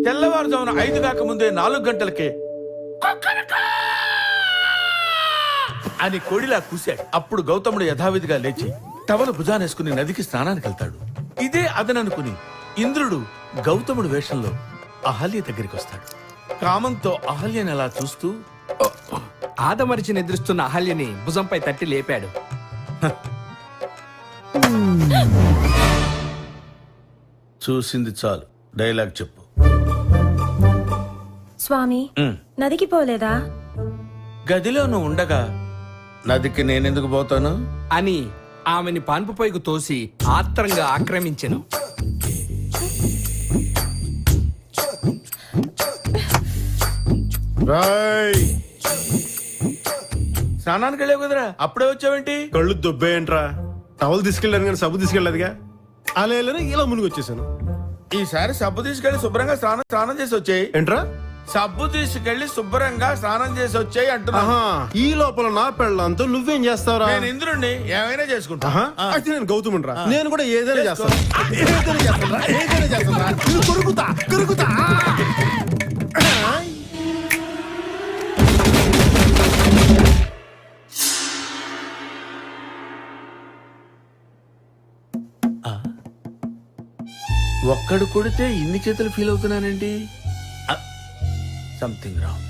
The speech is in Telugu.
తెల్లవారుజామున 5 కాకముందే 4 గంటలకే అని కోడిలా కూశాడు. అప్పుడు గౌతముడు యథావిధిగా లేచి టవలు భుజానేసుకుని నదికి స్నానానికి వెళ్తాడు. ఇదే అదననుకుని ఇంద్రుడు గౌతముడు వేషంలో అహల్య దగ్గరికి వస్తాడు. కామంతో అహల్యని అలా చూస్తూ ఆదమరిచి నిద్రిస్తున్న అహల్యని భుజంపై తట్టి లేపాడు. చూసింది చాలు, డైలాగ్ చెప్పు. స్వామి, నదికి పోలేదా? గదిలో నువ్వు ఉండగా నదికి నేనెందుకు పోతాను అని ఆమెని పాన్పు పైకి తోసి ఆత్రంగా ఆక్రమించెను. స్నానానికి వెళ్ళావు కదరా, అప్పుడే వచ్చావేంటి? కళ్ళు దొబ్బేయంట్రా. టవల్ తీసుకెళ్ళాను కానీ సబ్బు తీసుకెళ్ళలేదుగా. అలా వెళ్ళని ఇలా మునిగి వచ్చేసాను. ఈసారి సబ్బు తీసుకెళ్లి శుభ్రంగా స్నానం చేసి వచ్చాయి. ఏంట్రా? సబ్బు తీసుకెళ్లి శుభ్రంగా స్నానం చేసి వచ్చాయి అంటున్నా. ఈ లోపల నా పెళ్ళంతో నువ్వేం చేస్తావురా? నేను ఇంద్రుణ్ణి ఏమైనా చేసుకుంటా. అయితే నేను గౌతముండ్రా. నేను కూడా ఏదైనా చేస్తాను. కొరుకుతా. ఒక్కడు కొడితే ఇన్ని చేతులు ఫీల్ అవుతున్నానండి. Something wrong.